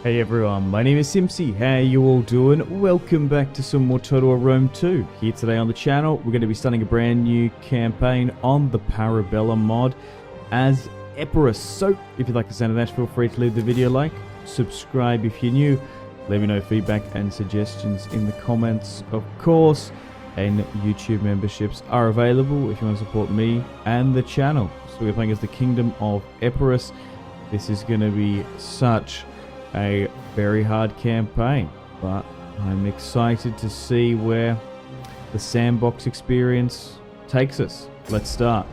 Hey everyone, my name is Simpzy. How you all doing? Welcome back to some more Total War Rome 2. Here today on the channel, we're going to be starting a brand new campaign on the Bellum mod as Epirus. So, if you like the sound of that, feel free to leave the video a like, subscribe if you're new, let me know feedback and suggestions in the comments, of course, and YouTube memberships are available if you want to support me and the channel. So we're playing as the Kingdom of Epirus. This is going to be such a very hard campaign, but I'm excited to see where the sandbox experience takes us. Let's start.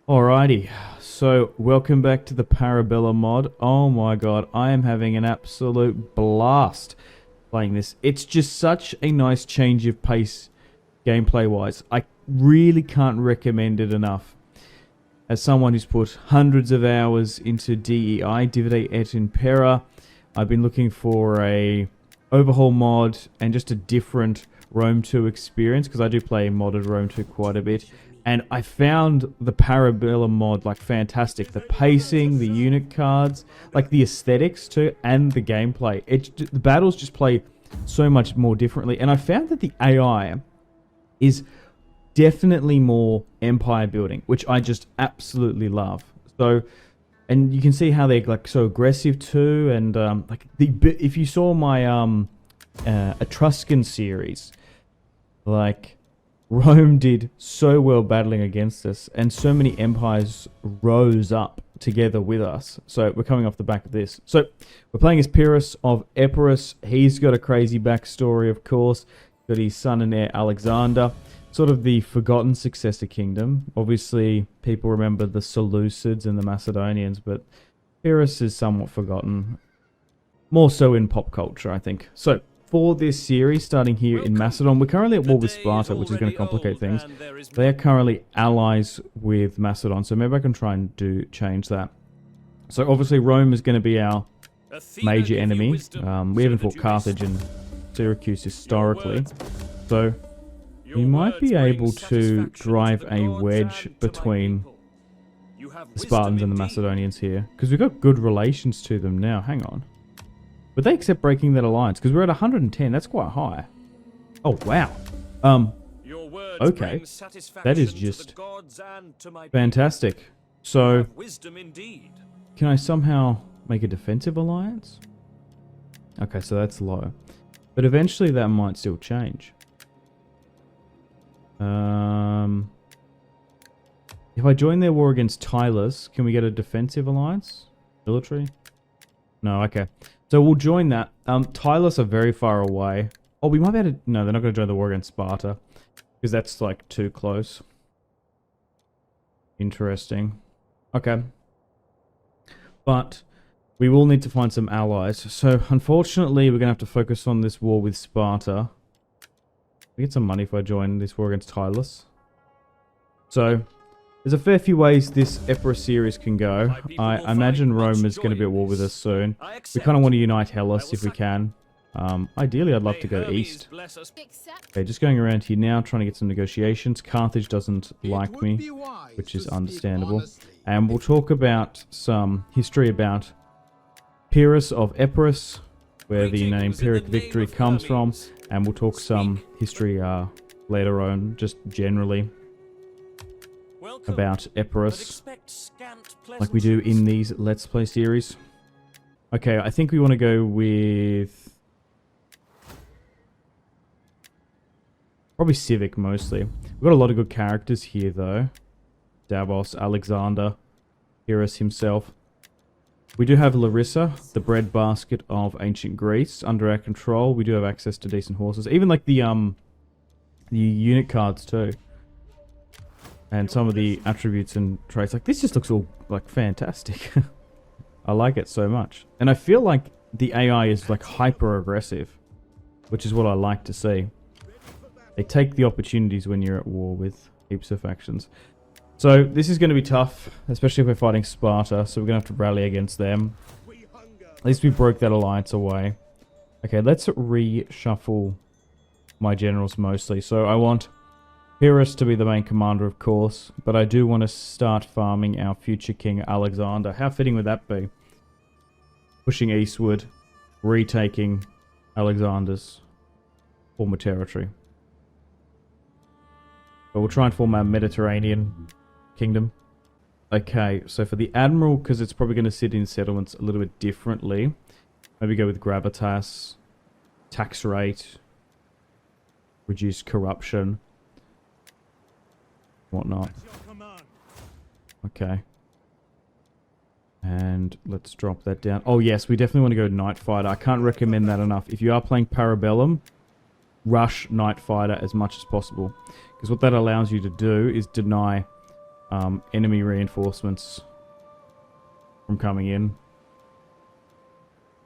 Alrighty, so welcome back to the Bellum mod. Oh my god, I am having an absolute blast playing this. It's just such a nice change of pace gameplay wise. I really can't recommend it enough. As someone who's put hundreds of hours into DEI, Divide et Impera, I've been looking for a overhaul mod and just a different Rome 2 experience, because I do play modded Rome 2 quite a bit, and I found the Bellum mod like fantastic. The pacing, the unit cards, like the aesthetics too, and the gameplay. The battles just play so much more differently, and I found that the AI is definitely more empire building, which I just absolutely love. So, and you can see how they're like so aggressive too, and like if you saw my Etruscan series, like Rome did so well battling against us, and so many empires rose up together with us. So we're coming off the back of this. So we're playing as Pyrrhus of Epirus. He's got a crazy backstory, of course. Got his son and heir Alexander. Sort of the forgotten successor kingdom. Obviously, people remember the Seleucids and the Macedonians, but Pyrrhus is somewhat forgotten. More so in pop culture, I think. So, for this series, starting here in Macedon, we're currently at war with Sparta, which is going to complicate things. They are currently allies with Macedon, so maybe I can try and change that. So, obviously, Rome is going to be our major enemy. We haven't fought Carthage and Syracuse historically, so we might be able to drive a wedge between the Spartans and the Macedonians here, because we've got good relations to them now. Hang on. Would they accept breaking that alliance? Because we're at 110. That's quite high. Oh, wow. Okay. That is just fantastic. So, can I somehow make a defensive alliance? Okay, so that's low. But eventually that might still change. If I join their war against Tylus, can we get a defensive alliance? Military? No, okay. So we'll join that. Tylus are very far away. Oh, we might be able to... No, they're not going to join the war against Sparta, because that's like too close. Interesting. Okay. But we will need to find some allies. So unfortunately, we're going to have to focus on this war with Sparta. I get some money if I join this war against Tylus. So, there's a fair few ways this Epirus series can go. I imagine Rome is going to be at war with us soon. We kind of want to unite Hellas if we can. Ideally, I'd love to go east. Okay, just going around here now, trying to get some negotiations. Carthage doesn't like me, which is understandable. And we'll talk about some history about Pyrrhus of Epirus, where the name Pyrrhic victory comes from, and we'll talk some history later on, just generally about Epirus, like we do in these Let's Play series. Okay, I think we want to go with probably Civic mostly. We've got a lot of good characters here though. Davos, Alexander, Pyrrhus himself. We do have Larissa, the breadbasket of ancient Greece, under our control. We do have access to decent horses. Even like the unit cards too. And some of the attributes and traits. Like, this just looks all like fantastic. I like it so much. And I feel like the AI is like hyper aggressive, which is what I like to see. They take the opportunities when you're at war with heaps of factions. So, this is going to be tough, especially if we're fighting Sparta, so we're going to have to rally against them. At least we broke that alliance away. Okay, let's reshuffle my generals mostly. So, I want Pyrrhus to be the main commander, of course, but I do want to start farming our future king, Alexander. How fitting would that be? Pushing eastward. retaking Alexander's former territory. But we'll try and form our Mediterranean kingdom. Okay, so for the admiral, because it's probably going to sit in settlements a little bit differently, maybe go with gravitas, tax rate, reduce corruption, whatnot. Okay. And let's drop that down. Oh yes, we definitely want to go Night Fighter. I can't recommend that enough. If you are playing Parabellum, rush Night Fighter as much as possible. Because what that allows you to do is deny enemy reinforcements from coming in.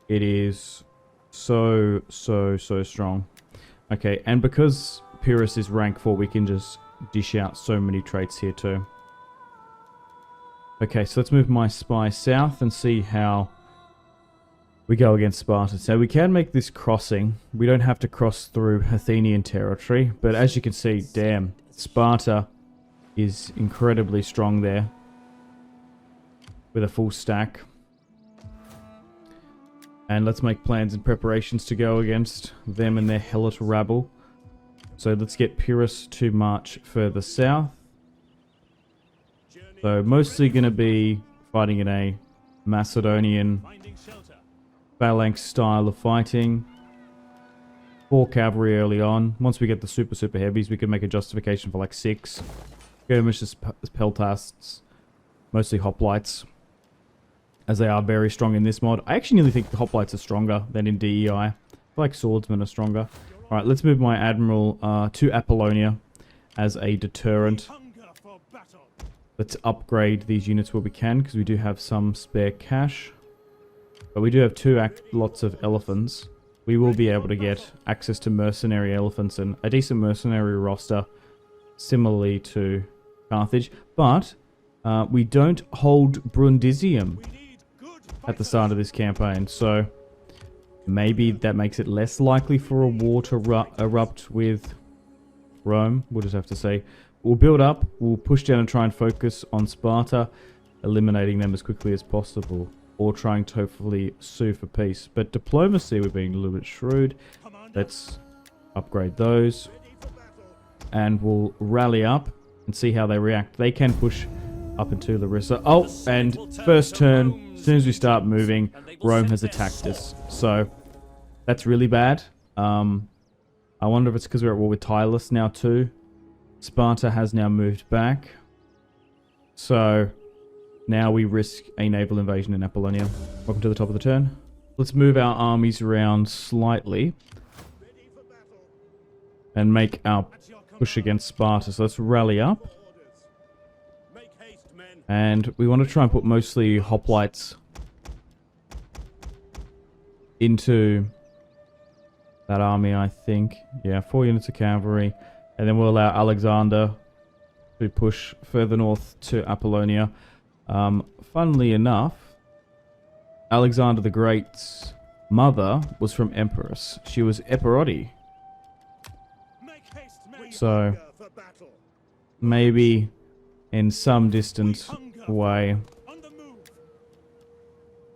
It is so strong. Okay, and because Pyrrhus is rank 4, we can just dish out so many traits here too. Okay, so let's move my spy south and see how we go against Sparta. So we can make this crossing. We don't have to cross through Athenian territory, but as you can see, damn, Sparta is incredibly strong there with a full stack. And let's make plans and preparations to go against them and their hellish rabble. So let's get Pyrrhus to march further south. So mostly going to be fighting in a Macedonian phalanx style of fighting. 4 cavalry early on. Once we get the super heavies, we can make a justification for like 6. Skirmishes, peltasts, mostly hoplites, as they are very strong in this mod. I actually nearly think the hoplites are stronger than in DEI. I feel like swordsmen are stronger. Alright, let's move my admiral to Apollonia as a deterrent. Let's upgrade these units where we can, because we do have some spare cash. But we do have lots of elephants. We will be able to get access to mercenary elephants and a decent mercenary roster, similarly to Carthage. But we don't hold Brundisium at the start of this campaign, so maybe that makes it less likely for a war to erupt with Rome. We'll just have to say. We'll build up, we'll push down and try and focus on Sparta, eliminating them as quickly as possible, or trying to hopefully sue for peace. But diplomacy, we're being a little bit shrewd. Let's upgrade those, and we'll rally up and see how they react. They can push up into Larissa. Oh, and first turn, as soon as we start moving, Rome has attacked us. So that's really bad. I wonder if it's because we're at war with Tyrus now too. Sparta has now moved back. So now we risk a naval invasion in Apollonia. Welcome to the top of the turn. Let's move our armies around slightly and make our push against Sparta. So let's rally up. And we want to try and put mostly hoplites into that army, I think. Yeah, 4 units of cavalry. And then we'll allow Alexander to push further north to Apollonia. Funnily enough, Alexander the Great's mother was from Epirus. She was Epiroti. So maybe in some distant way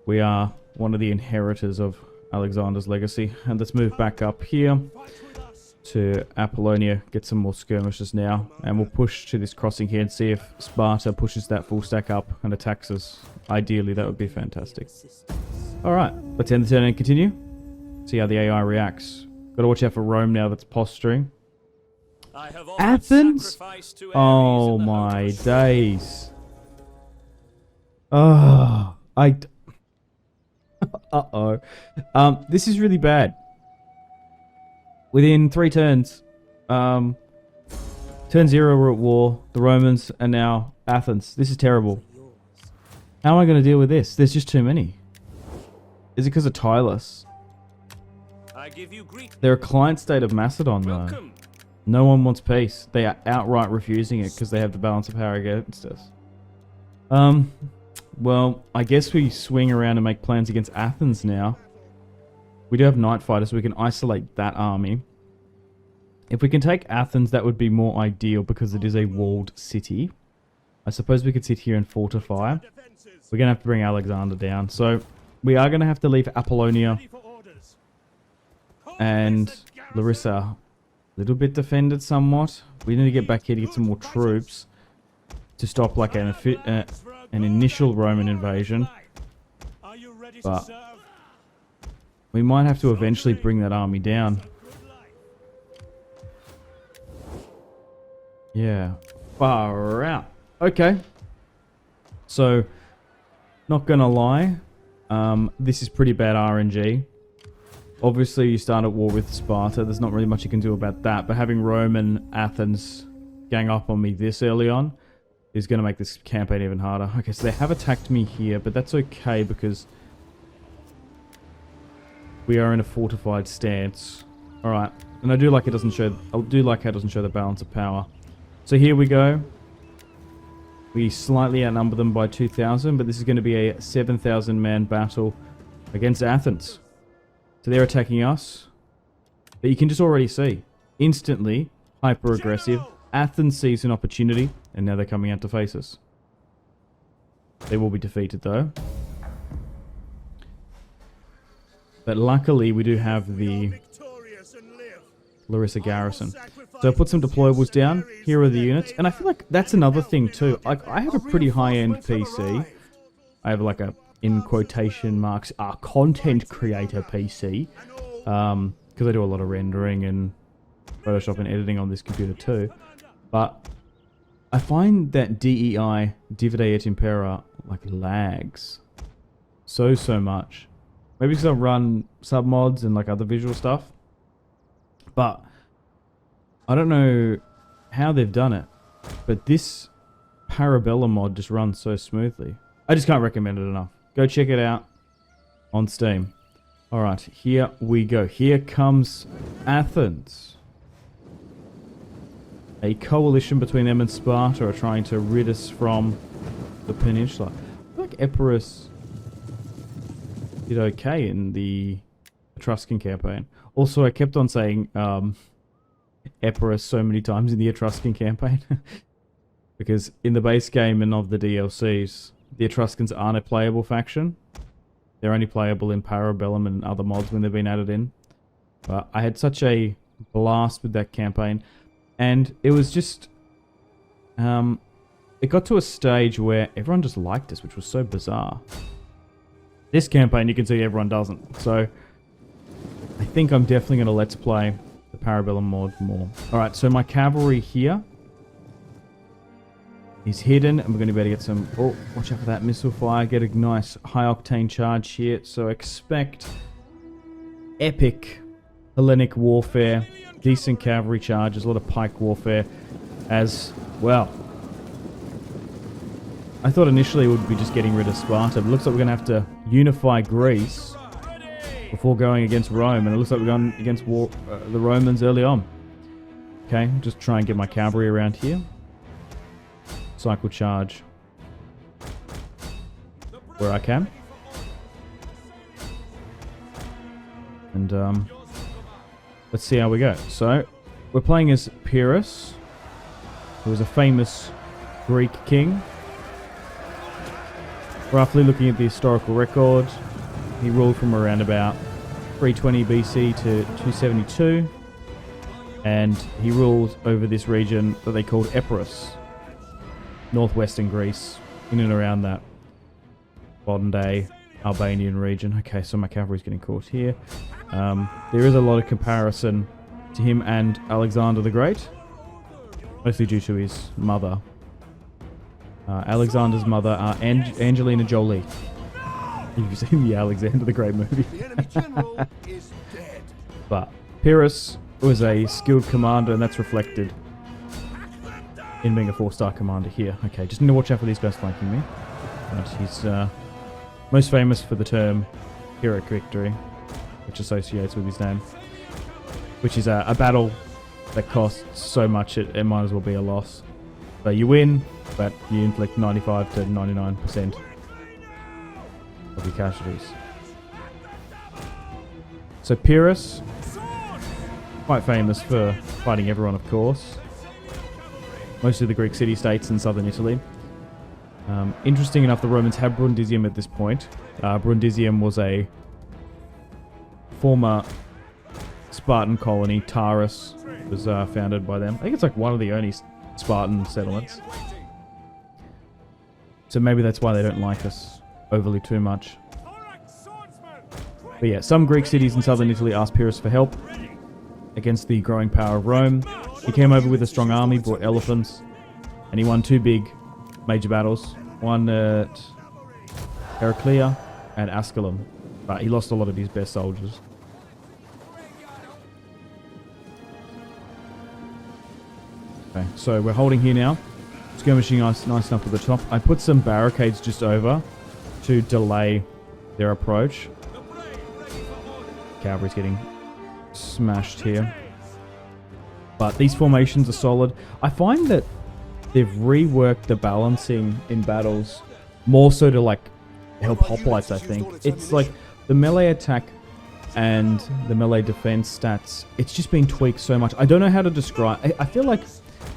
we are one of the inheritors of Alexander's legacy. And let's move back up here to Apollonia, get some more skirmishes now, and we'll push to this crossing here and see if Sparta pushes that full stack up and attacks us. Ideally, that would be fantastic. Alright, let's end the turn and continue. See how the AI reacts. Gotta watch out for Rome now that's posturing. Athens? Oh my days. Oh, uh-oh. This is really bad. Within 3 turns, turn 0 we're at war. The Romans are now Athens. This is terrible. How am I going to deal with this? There's just too many. Is it because of Tyrus? They're a client state of Macedon, though. No one wants peace. They are outright refusing it because they have the balance of power against us. Well, I guess we swing around and make plans against Athens now. We do have night fighters, so we can isolate that army. If we can take Athens, that would be more ideal because it is a walled city. I suppose we could sit here and fortify. We're going to have to bring Alexander down. So we are going to have to leave Apollonia and Larissa, a little bit defended somewhat. We need to get back here to get some more troops to stop like an initial Roman invasion. But we might have to eventually bring that army down. Yeah, far out. Okay. So, not gonna lie, this is pretty bad RNG. Obviously, you start at war with Sparta. There's not really much you can do about that. But having Rome and Athens gang up on me this early on is going to make this campaign even harder. Okay, so they have attacked me here, but that's okay because we are in a fortified stance. All right, and I do like it doesn't show. I do like how it doesn't show the balance of power. So here we go. We slightly outnumber them by 2,000, but this is going to be a 7,000 man battle against Athens. So they're attacking us. But you can just already see. Instantly, hyper aggressive. Athens sees an opportunity, and now they're coming out to face us. They will be defeated though. But luckily we do have the Larissa garrison. So I put some deployables down. Here are the units. And I feel like that's another thing too. Like, I have a pretty high-end PC. I have like a, in quotation marks, a content creator PC. Because I do a lot of rendering and Photoshop and editing on this computer too. But I find that DEI, Divide et Impera, like lags so much. Maybe because I run submods and like other visual stuff. But I don't know how they've done it. But this Parabellum mod just runs so smoothly. I just can't recommend it enough. Go check it out on Steam. Alright, here we go. Here comes Athens. A coalition between them and Sparta are trying to rid us from the peninsula. I feel like Epirus did okay in the Etruscan campaign. Also, I kept on saying Epirus so many times in the Etruscan campaign. Because in the base game and of the DLCs, the Etruscans aren't a playable faction. They're only playable in Parabellum and other mods when they've been added in. But I had such a blast with that campaign. And it was just... it got to a stage where everyone just liked us, which was so bizarre. This campaign, you can see everyone doesn't. So, I think I'm definitely going to let's play the Parabellum mod more. Alright, so my cavalry here is hidden, and we're going to be able to get some... Oh, watch out for that missile fire. Get a nice high-octane charge here. So expect epic Hellenic warfare, decent cavalry charges, a lot of pike warfare as well. I thought initially it would be just getting rid of Sparta, but it looks like we're going to have to unify Greece before going against Rome, and it looks like we're going against the Romans early on. Okay, just try and get my cavalry around here. Cycle charge where I can. And let's see how we go. So, we're playing as Pyrrhus, who was a famous Greek king. Roughly looking at the historical record, he ruled from around about 320 BC to 272. And he ruled over this region that they called Epirus. Northwestern Greece, in and around that modern day Albanian region. Okay, so my cavalry's getting caught here. There is a lot of comparison to him and Alexander the Great, mostly due to his mother. Alexander's mother, Angelina Jolie. You've seen the Alexander the Great movie. But Pyrrhus was a skilled commander, and that's reflected in being a 4-star commander here. Okay, just need to watch out for these guys flanking me. But he's most famous for the term Pyrrhic victory, which associates with his name. Which is a battle that costs so much it might as well be a loss. So you win, but you inflict 95 to 99% of your casualties. So Pyrrhus, quite famous for fighting everyone, of course. Most of the Greek city-states in southern Italy. Interesting enough, the Romans have Brundisium at this point. Brundisium was a former Spartan colony, Pyrrhus, was founded by them. I think it's like one of the only Spartan settlements. So maybe that's why they don't like us overly too much. But yeah, some Greek cities in southern Italy asked Pyrrhus for help against the growing power of Rome. He came over with a strong army, brought elephants, and he won 2 big major battles. One at Heraclea and Asculum. But he lost a lot of his best soldiers. Okay, so we're holding here now. Skirmishing nice enough to the top. I put some barricades just over to delay their approach. Cavalry's getting smashed here. But these formations are solid. I find that they've reworked the balancing in battles more so to like help hoplites, I think. It's like the melee attack and the melee defense stats, it's just been tweaked so much. I don't know how to describe. I feel like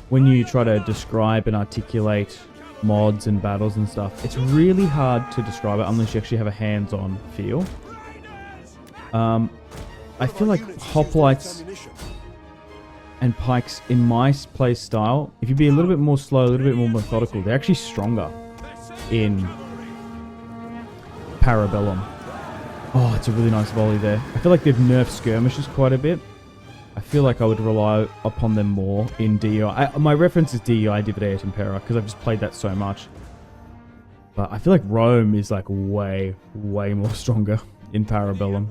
when you try to describe and articulate mods and battles and stuff, it's really hard to describe it unless you actually have a hands-on feel. I feel like hoplites and pikes in my play style, if you be a little bit more slow, a little bit more methodical, they're actually stronger in Parabellum. Oh, it's a really nice volley there. I feel like they've nerfed skirmishes quite a bit. I feel like I would rely upon them more in DEI. My reference is DEI Divide et Impera because I've just played that so much. But I feel like Rome is like way, way more stronger in Parabellum.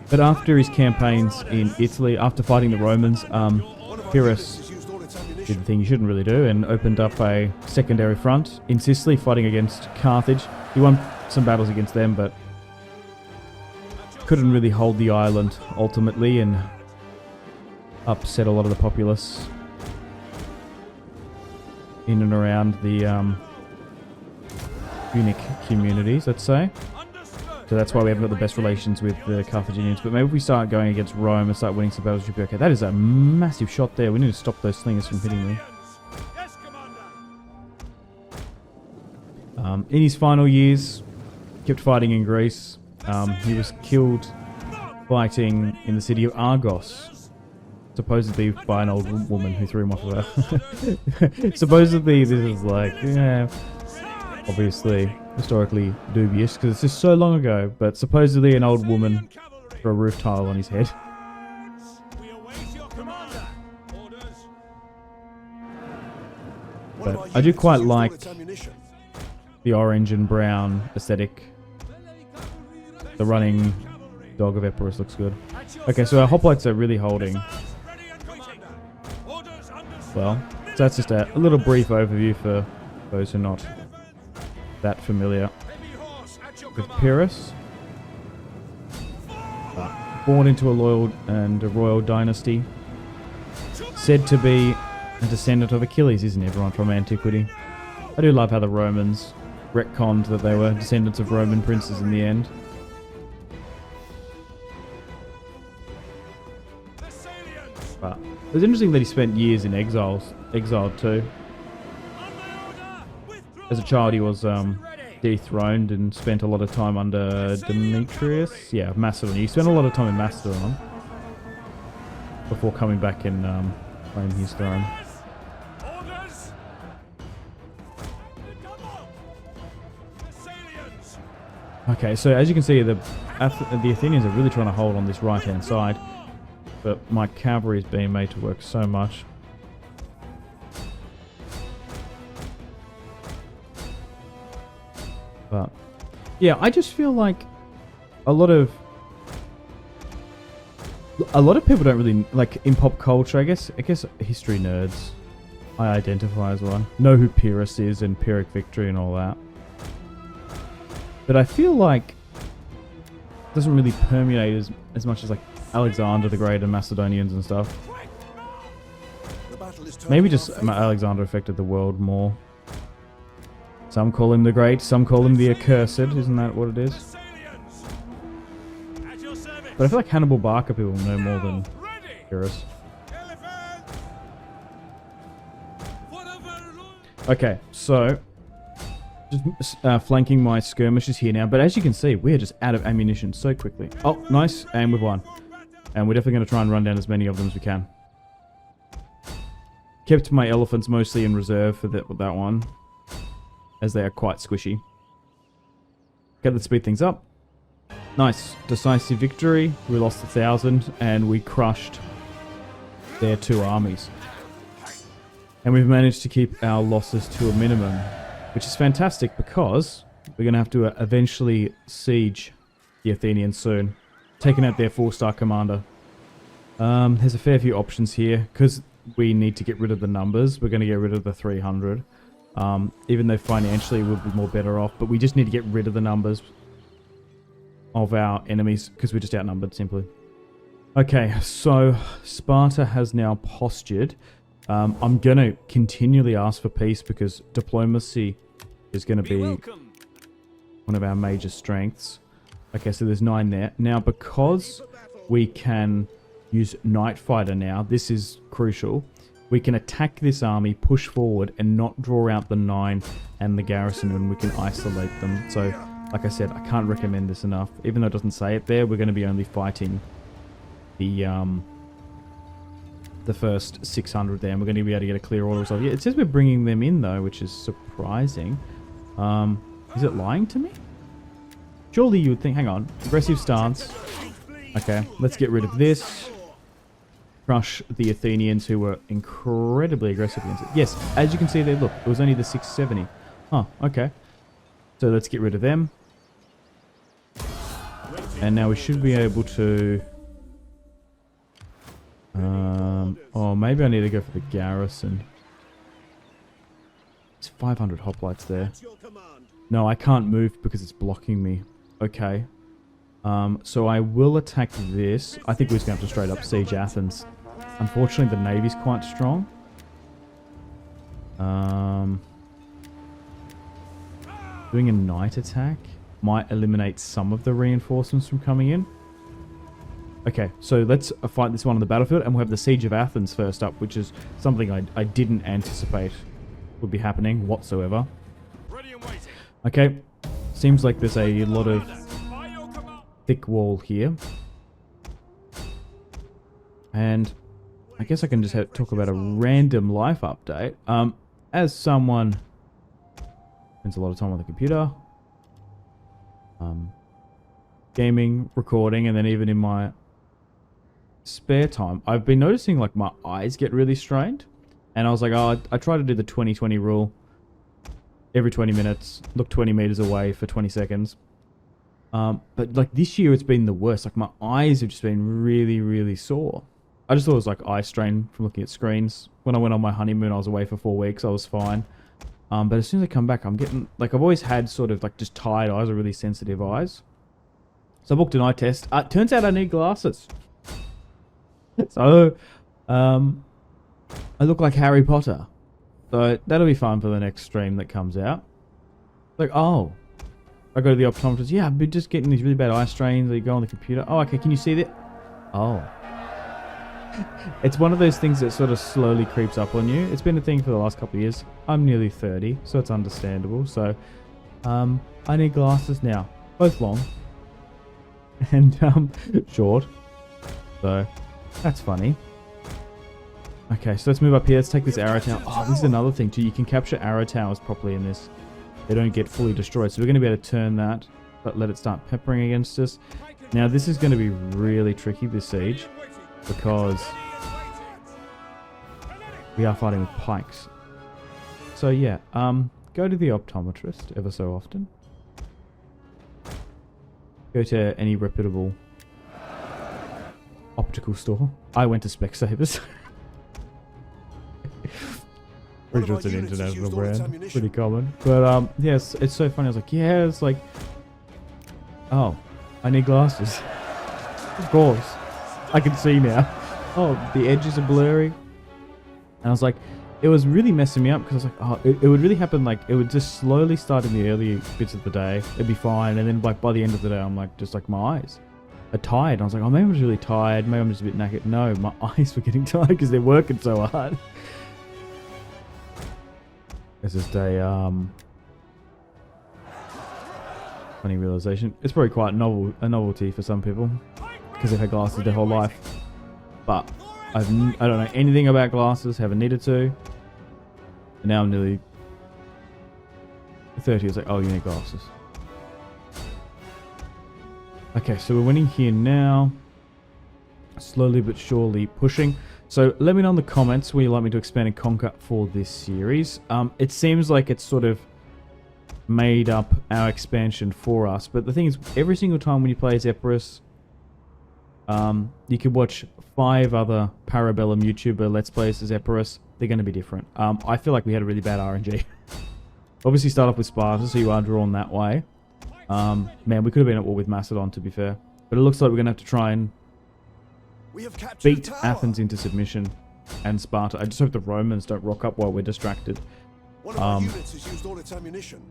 But after his campaigns in Italy, after fighting the Romans, Pyrrhus did the thing you shouldn't really do and opened up a secondary front in Sicily, fighting against Carthage. He won some battles against them, but couldn't really hold the island ultimately and upset a lot of the populace in and around the Punic communities, let's say. So that's why we haven't got the best relations with the Carthaginians. But maybe if we start going against Rome and start winning some battles, we'll be okay. That is a massive shot there. We need to stop those slingers from hitting me. In his final years, kept fighting in Greece. He was killed fighting in the city of Argos. Supposedly by an old woman who threw him off of her. Supposedly this is like, yeah, obviously historically dubious because it's just so long ago, but supposedly an old woman threw a roof tile on his head. But I do quite like the orange and brown aesthetic. The running dog of Epirus looks good. Okay, so our hoplites are really holding. Well, so that's just a little brief overview for those who are not that familiar with Pyrrhus. Born into a loyal and a royal dynasty. Said to be a descendant of Achilles, isn't everyone from antiquity? I do love how the Romans retconned that they were descendants of Roman princes in the end. But it was interesting that he spent years in exiled too. As a child, he was dethroned and spent a lot of time under Demetrius. Yeah, Macedon. He spent a lot of time in Macedon before coming back and claiming his throne. Okay, so as you can see, the Athenians are really trying to hold on this right-hand side, but my cavalry is being made to work so much. But yeah, I just feel like a lot of people don't really like in pop culture. I guess history nerds, I identify as one, know who Pyrrhus is and Pyrrhic victory and all that. But I feel like it doesn't really permeate as much as like Alexander the Great and Macedonians and stuff. Maybe just Alexander affected the world more. Some call him the Great, some call him the Accursed. Isn't that what it is? But I feel like Hannibal Barca people know more than Pyrrhus. Okay, so Just flanking my skirmishers here now. But as you can see, we're just out of ammunition so quickly. Oh, nice. And we've won. And we're definitely going to try and run down as many of them as we can. Kept my elephants mostly in reserve for that one, as they are quite squishy. Okay, let's speed things up. Nice. Decisive victory. We lost 1,000 and we crushed their 2 armies. And we've managed to keep our losses to a minimum, which is fantastic because we're going to have to eventually siege the Athenians soon. Taking out their 4-star commander. There's a fair few options here because we need to get rid of the numbers. We're going to get rid of the 300. Even though financially we'll be more better off, but we just need to get rid of the numbers of our enemies because we're just outnumbered simply. Okay, so Sparta has now postured. I'm going to continually ask for peace because diplomacy is going to be one of our major strengths. Okay, so there's 9 there. Now, because we can use Night Fighter now, this is crucial. We can attack this army, push forward, and not draw out the 9 and the garrison, and we can isolate them. So, like I said, I can't recommend this enough. Even though it doesn't say it there, we're going to be only fighting the first 600 there, and we're going to be able to get a clear order. So, yeah, it says we're bringing them in, though, which is surprising. Is it lying to me? Surely you would think, hang on, aggressive stance. Okay, let's get rid of this. Crush the Athenians who were incredibly aggressive against it. Yes, as you can see there, look, it was only the 670. Huh, okay. So let's get rid of them. And now we should be able to... oh, maybe I need to go for the garrison. It's 500 hoplites there. No, I can't move because it's blocking me. Okay. So I will attack this. I think we're just going to have to straight up siege Athens. Unfortunately, the navy's quite strong. Doing a night attack might eliminate some of the reinforcements from coming in. Okay, so let's fight this one on the battlefield, and we'll have the siege of Athens first up, which is something I didn't anticipate would be happening whatsoever. Okay, seems like there's a lot of thick wall here. And I guess I can just talk about a random life update. As someone spends a lot of time on the computer, gaming, recording, and then even in my spare time, I've been noticing like my eyes get really strained. And I was like, oh, I try to do the 20-20 rule. Every 20 minutes, look 20 meters away for 20 seconds. But like this year it's been the worst. Like my eyes have just been really, really sore. I just thought it was like eye strain from looking at screens. When I went on my honeymoon, I was away for 4 weeks. I was fine. But as soon as I come back, I'm getting... Like I've always had sort of like just tired eyes or really sensitive eyes. So I booked an eye test. Turns out I need glasses. So, I look like Harry Potter. So that'll be fun for the next stream that comes out. Like, oh, I go to the optometrist. Yeah, I've been just getting these really bad eye strains. You go on the computer. Oh, okay, can you see that? Oh. It's one of those things that sort of slowly creeps up on you. It's been a thing for the last couple of years. I'm nearly 30, so it's understandable. So, I need glasses now. Both long. And, short. So, that's funny. Okay, so let's move up here. Let's take this arrow tower. Oh, this is another thing too. You can capture arrow towers properly in this. They don't get fully destroyed. So we're going to be able to turn that, but let it start peppering against us. Now this is going to be really tricky, this siege, because we are fighting with pikes. So yeah, go to the optometrist ever so often. Go to any reputable optical store. I went to Specsavers. Pretty sure it's an international brand. Pretty common. But, yes, it's so funny. I was like, yeah, it's like... Oh, I need glasses. Of course. I can see now. Oh, the edges are blurry. And I was like... It was really messing me up because I was like, oh, it would really happen, like, it would just slowly start in the early bits of the day. It'd be fine. And then, like, by the end of the day, I'm like, just like my eyes are tired. And I was like, oh, maybe I'm just really tired. Maybe I'm just a bit knackered. No, my eyes were getting tired because they're working so hard. It's just a Funny realization. It's probably quite a novelty for some people because they've had glasses their whole life. But I don't know anything about glasses. Haven't needed to. And now I'm nearly 30. It's like, oh, you need glasses. Okay, so we're winning here now. Slowly but surely pushing. So let me know in the comments where you'd like me to expand and conquer for this series. It seems like it's sort of made up our expansion for us. But the thing is, every single time when you play as Epirus, you could watch 5 other Parabellum YouTuber Let's Plays as Epirus. They're going to be different. I feel like we had a really bad RNG. Obviously start off with Sparta, so you are drawn that way. Man, we could have been at war with Macedon, to be fair. But it looks like we're going to have to try and beat Athens into submission and Sparta. I just hope the Romans don't rock up while we're distracted. One of our units has used all its ammunition.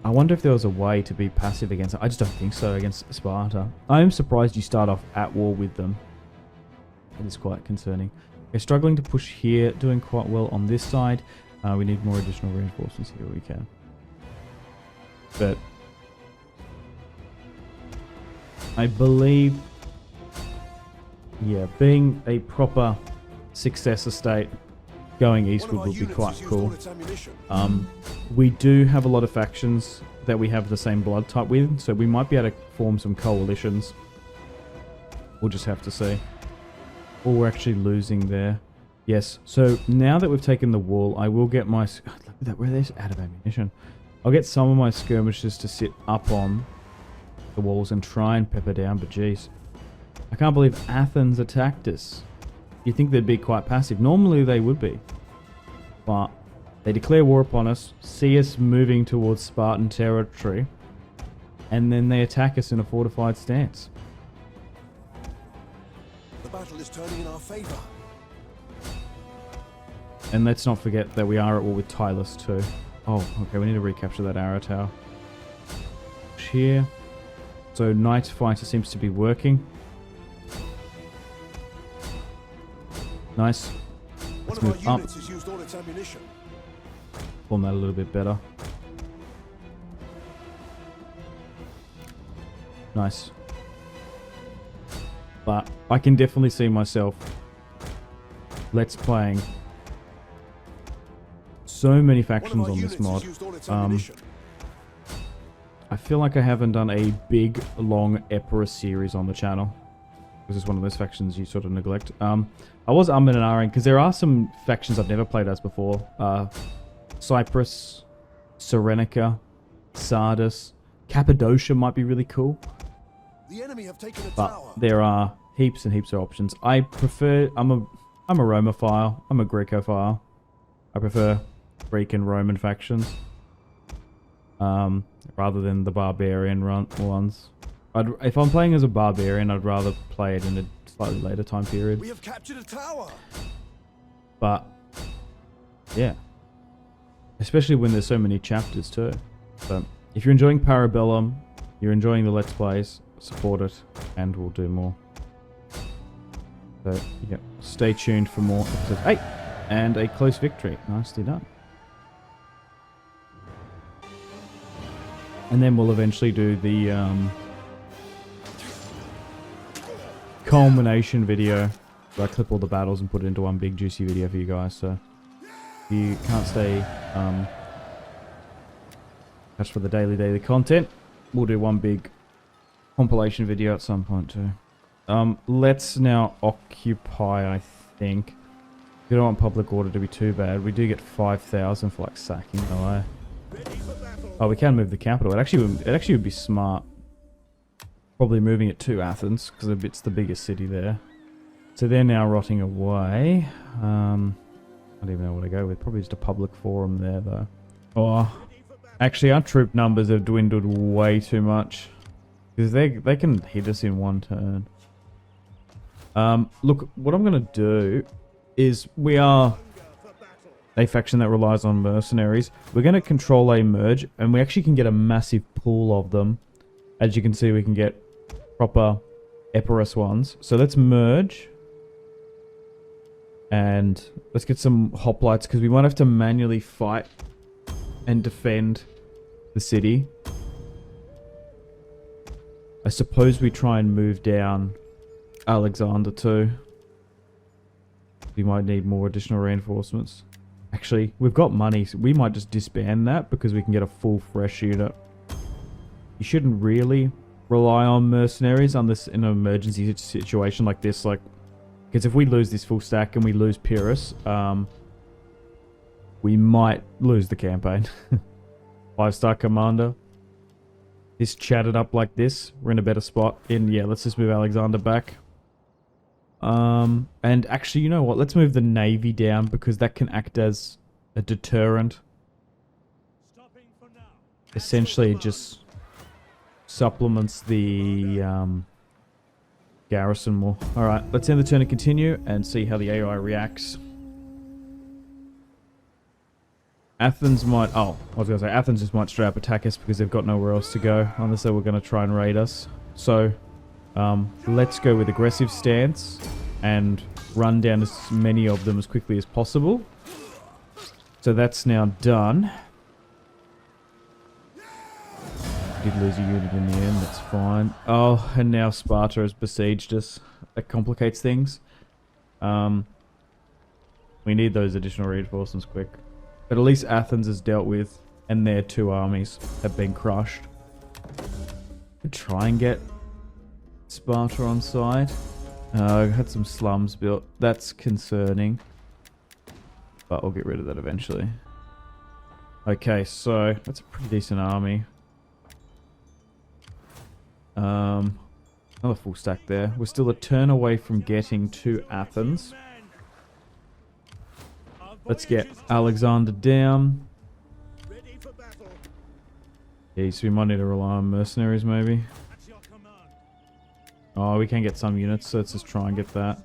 I wonder if there was a way to be passive against it. I just don't think so against Sparta. I am surprised you start off at war with them. It is quite concerning. We're struggling to push here, doing quite well on this side. We need more additional reinforcements here we can. But I believe, yeah, being a proper successor state going eastward will be quite cool. We do have a lot of factions that we have the same blood type with, so we might be able to form some coalitions. We'll just have to see. Or we're actually losing there. Yes, so now that we've taken the wall, I will get my... Look at that, where there's out of ammunition. I'll get some of my skirmishers to sit up on the walls and try and pepper down, but geez. I can't believe Athens attacked us. You'd think they'd be quite passive. Normally they would be. But they declare war upon us, see us moving towards Spartan territory, and then they attack us in a fortified stance. The battle is turning in our favor. And let's not forget that we are at war with Tylus too. Oh, okay, we need to recapture that arrow tower. Here. So Night Fighter seems to be working. Nice. Let's move up. Form that a little bit better. Nice. But I can definitely see myself let's playing so many factions on this mod. I feel like I haven't done a big, long Epirus series on the channel. This is one of those factions you sort of neglect. I was and ahhing because there are some factions I've never played as before. Cyprus, Cyrenaica, Sardis, Cappadocia might be really cool. The enemy have taken a but tower. There are heaps and heaps of options. I prefer... I'm a Romophile. I'm a Greekophile. I prefer Greek and Roman factions. Rather than the barbarian ones. If I'm playing as a barbarian, I'd rather play it in a slightly later time period. We have captured a tower. But yeah, especially when there's so many chapters too. So if you're enjoying Parabellum, you're enjoying the Let's Plays, support it, and we'll do more. So yeah, stay tuned for more episode 8 and a close victory. Nicely done. And then we'll eventually do the culmination video where I clip all the battles and put it into one big juicy video for you guys. So if you can't stay touched for the daily content, we'll do one big compilation video at some point too. Let's now occupy, I think. We don't want public order to be too bad. We do get 5,000 for like sacking though. Oh, we can move the capital. It actually would be smart. Probably moving it to Athens because it's the biggest city there. So they're now rotting away. I don't even know what to go with. Probably just a public forum there though. Oh, actually our troop numbers have dwindled way too much because they can hit us in one turn. Look, what I'm gonna do is we are a faction that relies on mercenaries. We're going to control a merge, and we actually can get a massive pool of them. As you can see, we can get proper Epirus ones. So let's merge. And let's get some hoplites, because we might have to manually fight and defend the city. I suppose we try and move down Alexander too. We might need more additional reinforcements. Actually, we've got money, so we might just disband that because we can get a full fresh unit. You shouldn't really rely on mercenaries unless in an emergency situation like this, like, because if we lose this full stack and we lose Pyrrhus, we might lose the campaign. 5-star commander. This chatted up like this. We're in a better spot. Yeah, let's just move Alexander back. And actually, you know what? Let's move the navy down because that can act as a deterrent. Essentially, it just supplements the garrison more. Alright, let's end the turn and continue and see how the AI reacts. Athens might... Oh, I was going to say, Athens just might straight up attack us because they've got nowhere else to go. Unless they were going to try and raid us. So, let's go with aggressive stance and run down as many of them as quickly as possible. So that's now done. Did lose a unit in the end, that's fine. Oh, and now Sparta has besieged us. That complicates things. We need those additional reinforcements quick. But at least Athens is dealt with, and their 2 armies have been crushed. Could try and get Sparta on side. Had some slums built. That's concerning. But we'll get rid of that eventually. Okay, so that's a pretty decent army. Another full stack there. We're still a turn away from getting to Athens. Let's get Alexander down. Yeah, so we might need to rely on mercenaries maybe. Oh, we can get some units, so let's just try and get that.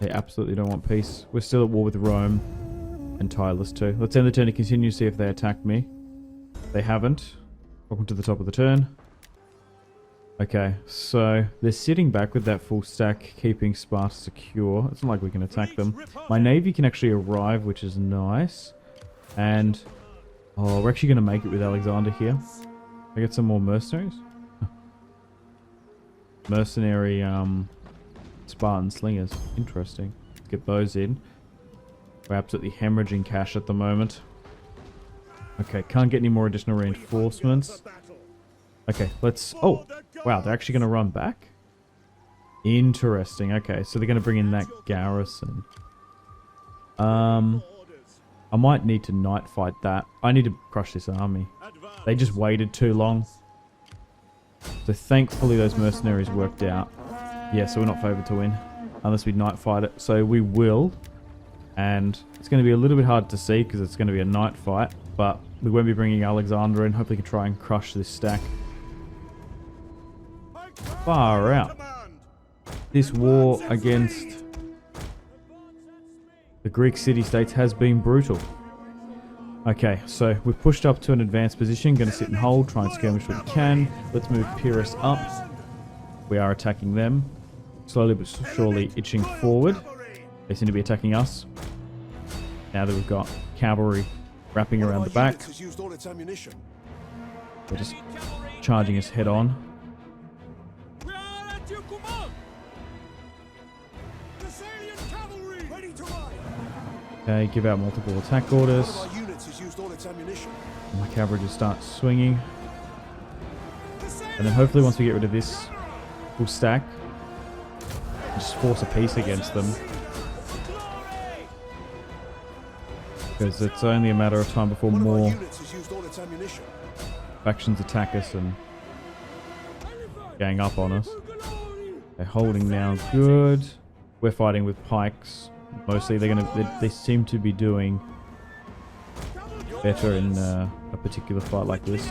They absolutely don't want peace. We're still at war with Rome and Tyrus too. Let's end the turn to continue, see if they attack me. They haven't. Welcome to the top of the turn. Okay, so they're sitting back with that full stack, keeping Sparta secure. It's not like we can attack them. My navy can actually arrive, which is nice. And, oh, we're actually going to make it with Alexander here. I get some more mercenaries. Mercenary Spartan slingers. Interesting. Let's get those in. We're absolutely hemorrhaging cash at the moment. Okay, can't get any more additional reinforcements. Okay, let's... Oh, wow, they're actually going to run back? Interesting. Okay, so they're going to bring in that garrison. I might need to night fight that. I need to crush this army. They just waited too long. So thankfully those mercenaries worked out. Yeah, so we're not favoured to win. Unless we night fight it. So we will. And it's going to be a little bit hard to see because it's going to be a night fight. But we won't be bringing Alexander in. Hopefully we can try and crush this stack. Far out. This war against the Greek city-states has been brutal. Okay, so we've pushed up to an advanced position. Going to sit and hold, try and skirmish what we can. Let's move Pyrrhus up. We are attacking them. Slowly but surely itching forward. They seem to be attacking us. Now that we've got cavalry wrapping around the back. They're just charging us head on. Okay, give out multiple attack orders. My cavalry just starts swinging. And then hopefully once we get rid of this full stack, just force a peace against them. Because it's only a matter of time before more factions attack us and gang up on us. They're holding now good. We're fighting with pikes. Mostly they seem to be doing better in a particular fight like this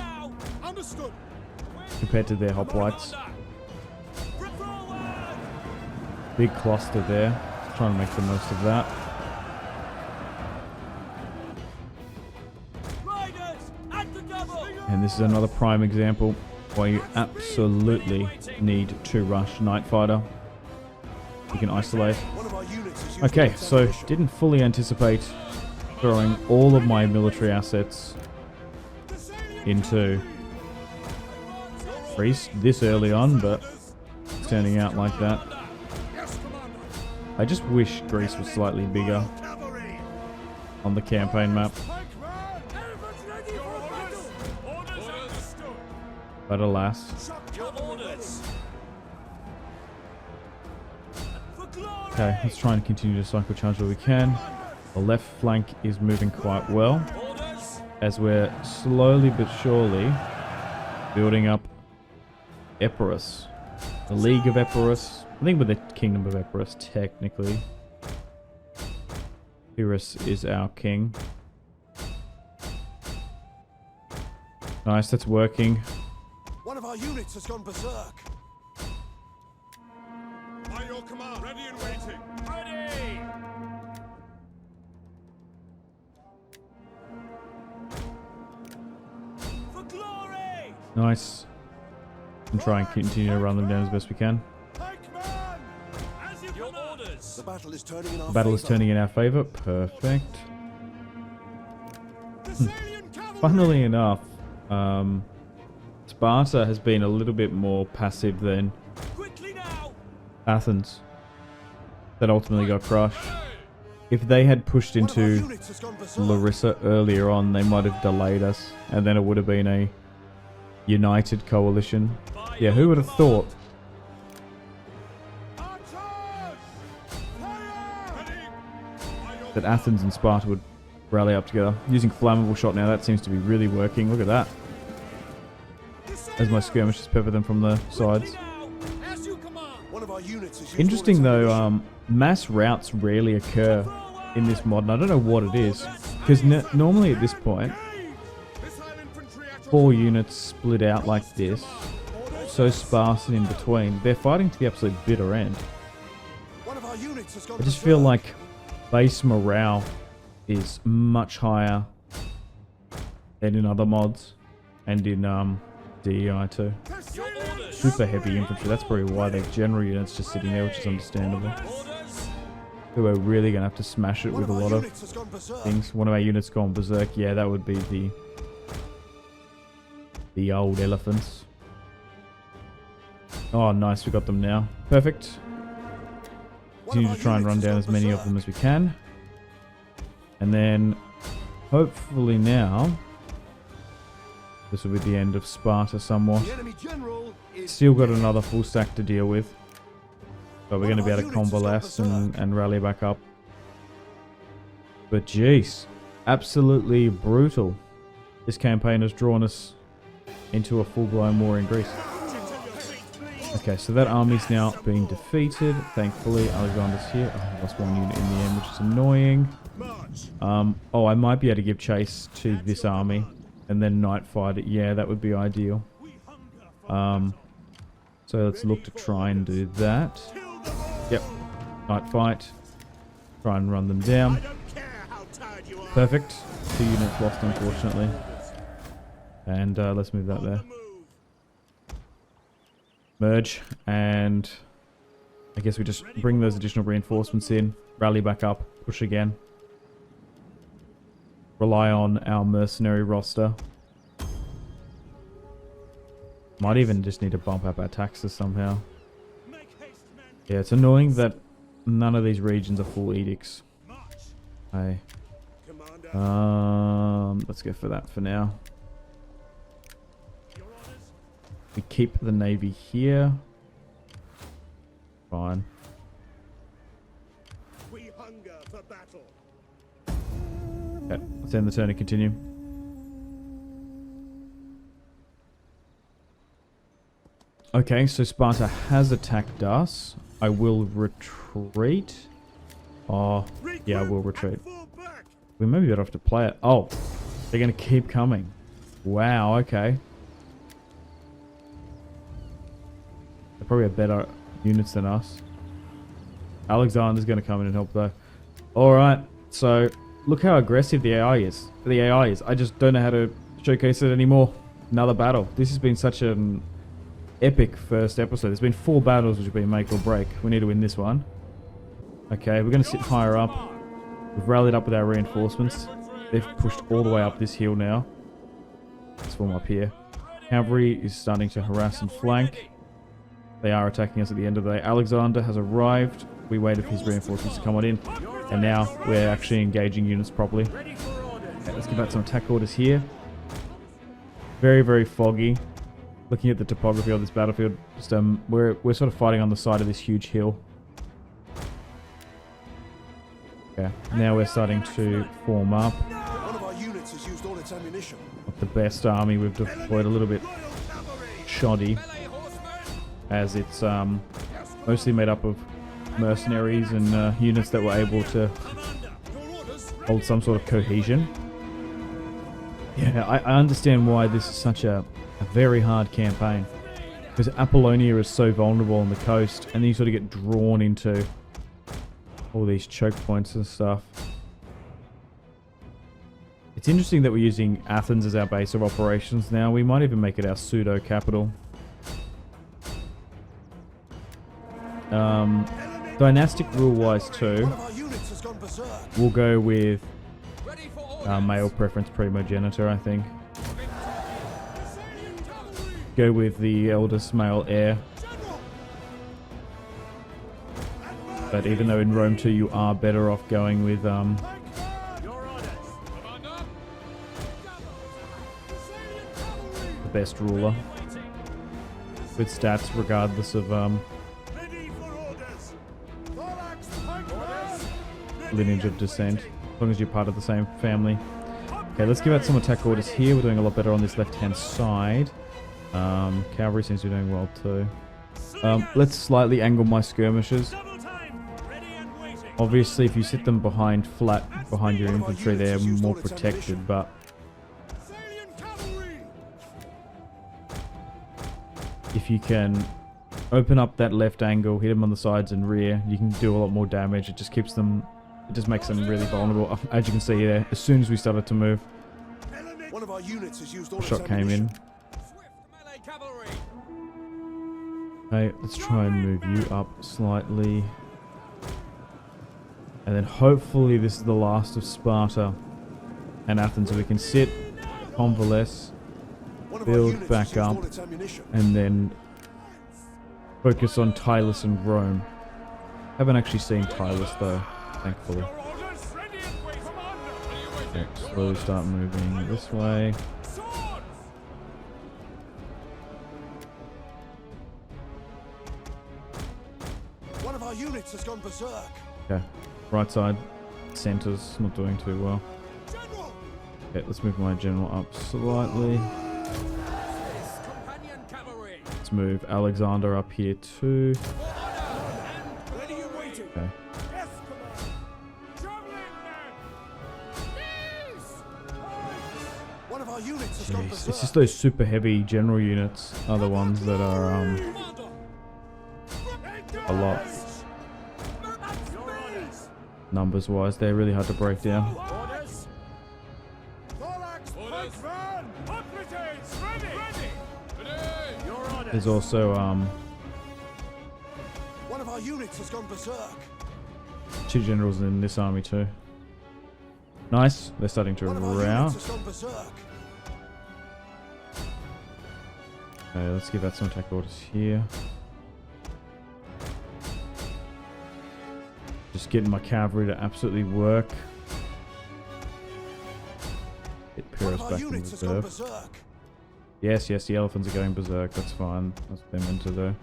compared to their hoplites. Big cluster there. Trying to make the most of that. And this is another prime example where you absolutely need to rush Night Fighter. You can isolate. Okay, so didn't fully anticipate throwing all of my military assets into Greece this early on, but it's turning out like that. I just wish Greece was slightly bigger on the campaign map. But alas. Okay, let's try and continue to cycle charge where we can. The left flank is moving quite well, as we're slowly but surely building up Epirus. The League of Epirus. I think we're the Kingdom of Epirus, technically. Pyrrhus is our king. Nice, that's working. One of our units has gone berserk. By your command, ready and waiting. Ready! For glory! Nice. And try and continue to run them down as best we can. As your orders. The battle is turning in our Battle is favor. turning in our favor. Perfect. Thessalian cavalry. Funnily enough, Sparta has been a little bit more passive than Quickly now. Athens. That ultimately got crushed. If they had pushed One of our into units has gone berserk. Larissa earlier on, they might have delayed us, and then it would have been a united coalition. Yeah, who would have thought? Archers! Fire! Ready. By your That Athens and Sparta would rally up together. Using flammable shot now, that seems to be really working. Look at that. As my skirmishers pepper them from the sides. now. As you command. One of our units has used Interesting all its though, ammunition. mass routes rarely occur in this mod, and I don't know what it is. Because normally at this point, Missile infantry at your 4 units split out like this, so sparse and in between. They're fighting to the absolute bitter end. One of our units has gone I just feel berserk. like base morale is much higher than in other mods and in DEI too. Thessalian Super heavy infantry, that's probably why their general units just sitting there, which is understandable. orders. So we're really going to have to smash it One with a of our lot of units has gone berserk. things. One of our units gone berserk, yeah, that would be the old elephants. Oh nice, we got them now. Perfect. One Continue of to our try and run units has down gone as many of berserk. them as we can. And then, hopefully now, this will be the end of Sparta somewhat. The enemy general is Still got another full stack to deal with. But we're going to be able to One of our units has convalesce gone berserk. and rally back up. But jeez, absolutely brutal. This campaign has drawn us into a full-blown war in Greece. Okay, so that army's now being defeated. Thankfully, Alexander's here. Oh, I lost 1 unit in the end, which is annoying. March. Oh, I might be able to give chase to this army and then night fight it. Yeah, that would be ideal. We hunger for So let's look to try and do that. kill them all. Yep, night fight. Try and run them down. I don't care how tired you are. Perfect. 2 units lost, unfortunately. And let's move that On there. the move. Merge, and I guess we just bring those additional reinforcements in, rally back up, push again. Rely on our mercenary roster. Might even just need to bump up our taxes somehow. Make haste, men. Yeah, it's annoying that none of these regions are full edicts. March. Hey. Commander. Let's go for that for now. Your orders. We keep the navy here. Fine. We hunger for battle. Okay, let's end the turn and continue. Okay, so Sparta has attacked us. I will retreat. Oh, yeah, I will retreat. Fall back. We maybe better have to play it. Oh, they're going to keep coming. Wow, okay. They're probably have better units than us. Alexander's going to come in and help though. Alright, so look how aggressive the AI is. I just don't know how to showcase it anymore. Another battle. This has been such an epic first episode. There's been 4 battles which have been make or break. We need to win this one. Okay, we're going to sit higher up. We've rallied up with our reinforcements. They've pushed all the way up this hill now. Let's form up here. Cavalry is starting to harass and flank. They are attacking us at the end of the day. Alexander has arrived. We waited for his reinforcements to come on in. And now we're actually engaging units properly. Okay, let's give out some attack orders here. Very, very foggy. Looking at the topography of this battlefield, just, we're sort of fighting on the side of this huge hill. Okay, now we're starting to form up. One of our units has used all its ammunition. Not the best army. We've deployed a little bit shoddy, as it's mostly made up of mercenaries and units that were able to hold some sort of cohesion. Yeah, I understand why this is such a very hard campaign, because Apollonia is so vulnerable on the coast, and then you sort of get drawn into all these choke points and stuff. It's interesting that we're using Athens as our base of operations now. We might even make it our pseudo capital. Dynastic rule wise too, One of our units has gone berserk. we'll go with male preference primogenitor, I think. Go with the eldest male heir. But even though in Rome 2 you are better off going with the best ruler with stats regardless of lineage of descent, as long as you're part of the same family. Okay, let's give out some attack orders here. We're doing a lot better on this left-hand side. Cavalry seems to be doing well too. Let's slightly angle my skirmishers. Obviously, if you sit them flat behind your infantry, they're more protected, but if you can open up that left angle, hit them on the sides and rear, you can do a lot more damage. It just keeps them, it just makes them really vulnerable. As you can see there, as soon as we started to move, One of our units has used all a its shot came in. Okay, let's try and move you up slightly. And then hopefully this is the last of Sparta and Athens, so we can sit, convalesce, One of our build units back has used up, all its ammunition. and then focus on Tylus and Rome. Haven't actually seen Tylus though, thankfully. Okay, slowly start moving this way. One of our units has gone berserk. Okay, right side, center's not doing too well. General! Okay, let's move my general up slightly. Let's move Alexander up here too. Ready and waiting. Okay. Yes, command. One of our units has gone Jeez, berserk. it's just those super heavy general units are the ones that are a lot numbers wise. They're really hard to break down. Orders. Thorax, punchman! Operatives, ready! Your orders. There's also One of our units has gone berserk. 2 generals in this army too. Nice, they're starting to One of our rout. units has gone berserk. Okay, let's give out some attack orders here. Just getting my cavalry to absolutely work. Get One Pyrrhus of our back in units has gone reserve. berserk. Yes, the elephants are going berserk. That's fine. That's what they're meant to do.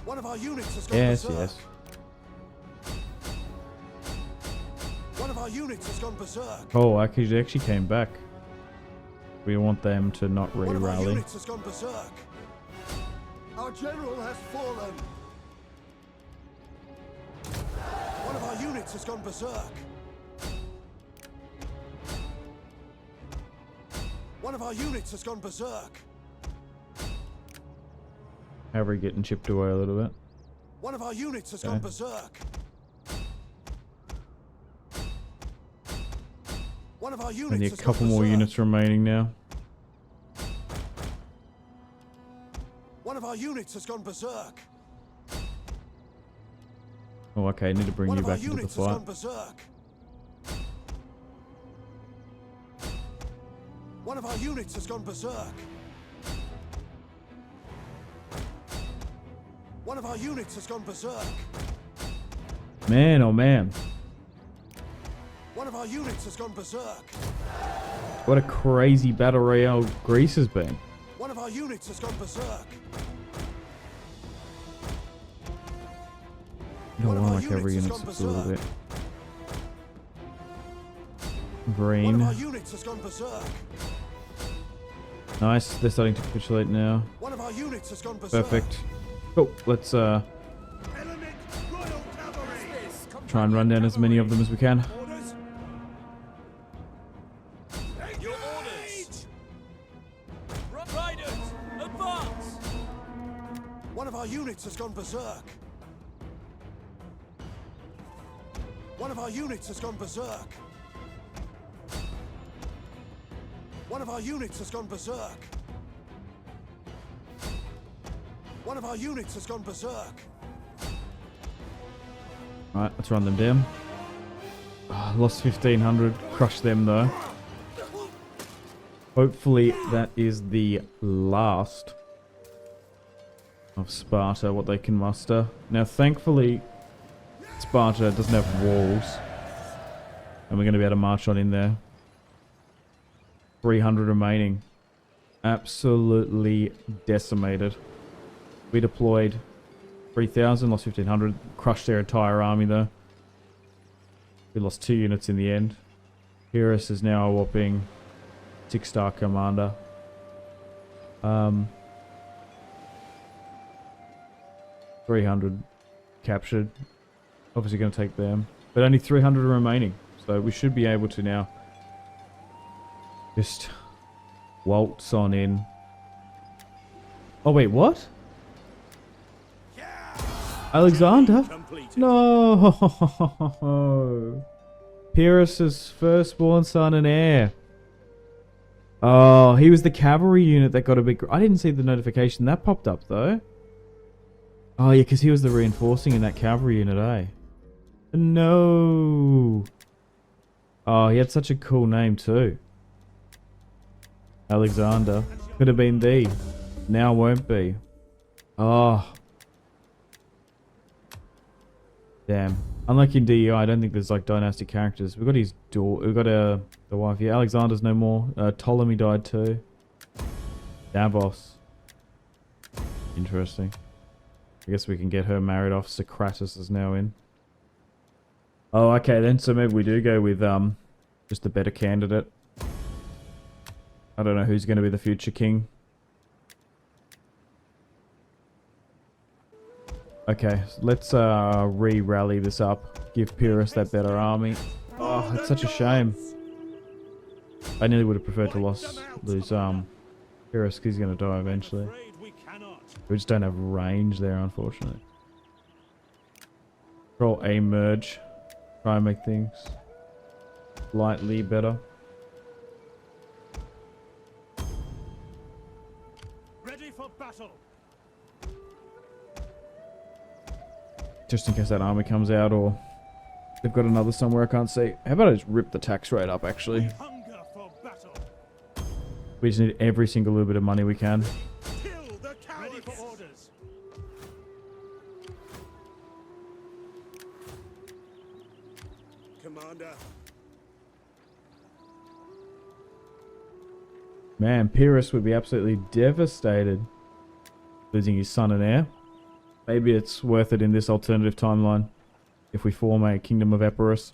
One of our units has gone Yes, berserk. yes. One of our units has gone berserk. Oh, actually, they actually came back. We want them to not One of our re-rally. units has gone berserk. Our general has fallen. One of our units has gone berserk. One of our units has gone berserk. Cavalry getting chipped away a little bit. One of our units has Okay. gone berserk. One of our units Only a has gone couple more berserk. units remaining now. One of our units has gone berserk. Oh, okay. I need to bring One you of our back into the units has fight. gone berserk. One of our units has gone berserk. One of our units has gone berserk. Man, oh man. One of our units has gone berserk. What a crazy battle royale Greece has been. One of our units has gone berserk. You One don't of want our like every units unit has just a gone little bit. berserk. One of Green. our units has gone berserk. Nice, they're starting to capitulate now. One of our units has gone berserk. Perfect. Cool, let's Element Royal Cavalry. try and run down as many of them as we can. Orders. Your orders. Riders, advance. One of our units has gone berserk. One of our units has gone berserk. One of our units has gone berserk. One of our units has gone berserk. Alright, let's run them down. Oh, lost 1,500. Crushed them though. Hopefully that is the last of Sparta, what they can muster. Now thankfully Sparta doesn't have walls. And we're going to be able to march on in there. 300 remaining. Absolutely decimated. We deployed 3,000, lost 1,500. Crushed their entire army though. We lost 2 units in the end. Pyrrhus is now a whopping 6-star commander. 300 captured. Obviously going to take them. But only 300 remaining. So we should be able to now just waltz on in. Oh wait, what? Alexander? Completed. No! Pyrrhus's firstborn son and heir. Oh, he was the cavalry unit that got a big... I didn't see the notification that popped up though. Oh yeah, because he was the reinforcing in that cavalry unit, eh? No! Oh, he had such a cool name too. Alexander. Could have been thee. Now won't be. Oh. Damn. Unlike in DEI, I don't think there's like dynastic characters. We've got his daughter. We've got the wife here. Alexander's no more. Ptolemy died too. Davos. Interesting. I guess we can get her married off. Socrates is now in. Oh, okay then. So maybe we do go with just the better candidate. I don't know who's going to be the future king. Okay, let's re-rally this up. Give Pyrrhus that better army. Oh, that's such a shame. I nearly would have preferred to lose Pyrrhus because he's going to die eventually. Afraid we cannot. We just don't have range there, unfortunately. Control A merge. Try and make things slightly better. Ready for battle. Just in case that army comes out or they've got another somewhere I can't see. How about I just rip the tax rate up, actually? Hunger for battle. We just need every single little bit of money we can. Kill the cowards. Ready for orders. Commander. Man, Pyrrhus would be absolutely devastated losing his son and heir. Maybe it's worth it in this alternative timeline if we form a Kingdom of Epirus.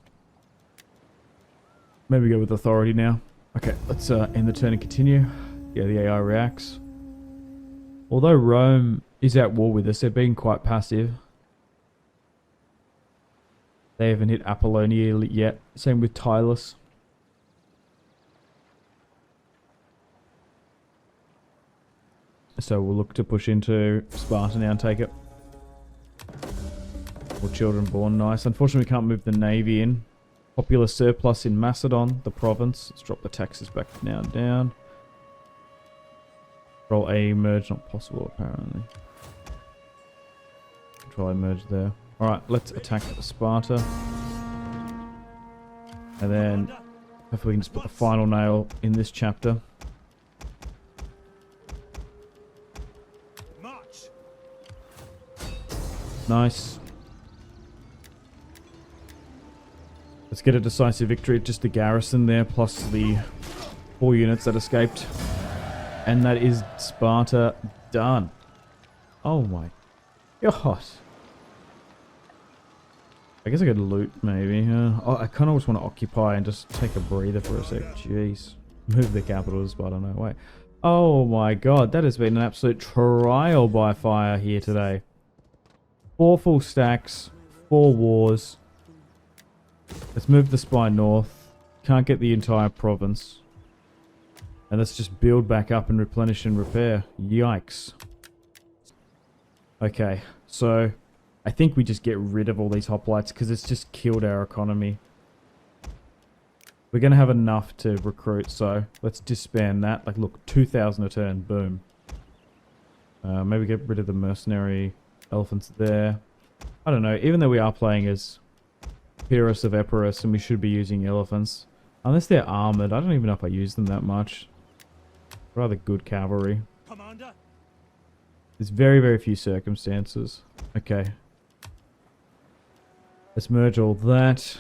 Maybe go with authority now. Okay, let's end the turn and continue. Yeah, the AI reacts. Although Rome is at war with us, they're being quite passive. They haven't hit Apollonia yet. Same with Tylus. So we'll look to push into Sparta now and take it. More children born, nice. Unfortunately, we can't move the navy in. Popular surplus in Macedon, the province. Let's drop the taxes back now down. Control A merge, not possible apparently. Control A merge there. Alright, let's attack Sparta. And then hopefully we can just put the final nail in this chapter. Nice. Let's get a decisive victory. Just the garrison there, plus the 4 units that escaped. And that is Sparta done. Oh my god. I guess I could loot, maybe. Oh, I kind of just want to occupy and just take a breather for a sec. Jeez. Move the capital to Sparta, no way. Oh my god, that has been an absolute trial by fire here today. 4 full stacks, 4 wars. Let's move the spy north. Can't get the entire province. And let's just build back up and replenish and repair. Yikes. Okay, so I think we just get rid of all these hoplites because it's just killed our economy. We're going to have enough to recruit, so let's disband that. Like, look, 2,000 a turn, boom. Maybe get rid of the mercenary elephants there. I don't know, even though we are playing as Pyrrhus of Epirus and we should be using elephants. Unless they're armored, I don't even know if I use them that much. Rather good cavalry. Commander. There's very, very few circumstances. Okay. Let's merge all that.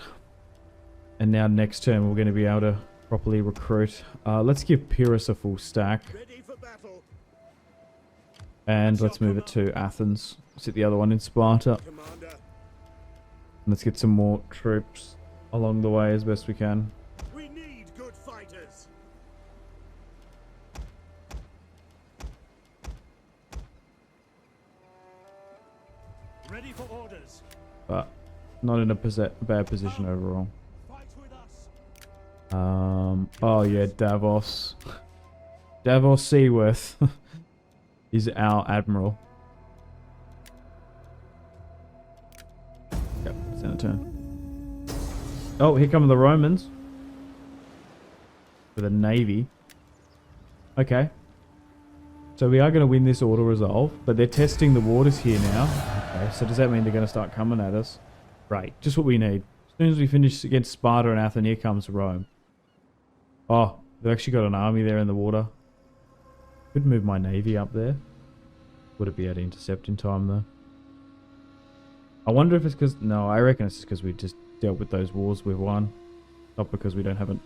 And now next turn we're going to be able to properly recruit. Let's give Pyrrhus a full stack. Ready for battle. And let's move it to Athens. Sit the other one in Sparta. Commander. Let's get some more troops along the way as best we can. We need good fighters. Ready for orders. But not in a bad position overall. Fight with us. Oh yeah, Davos. Davos Seaworth is our admiral. Yep, it's in a turn. Oh, here come the Romans. With a navy. Okay. So we are going to win this auto resolve, but they're testing the waters here now. Okay, so does that mean they're going to start coming at us? Right, just what we need. As soon as we finish against Sparta and Athens, here comes Rome. Oh, they've actually got an army there in the water. Could move my navy up there. Would it be at intercept in time though? I wonder if it's because... No, I reckon it's just because we just dealt with those wars we've won. Not because we don't have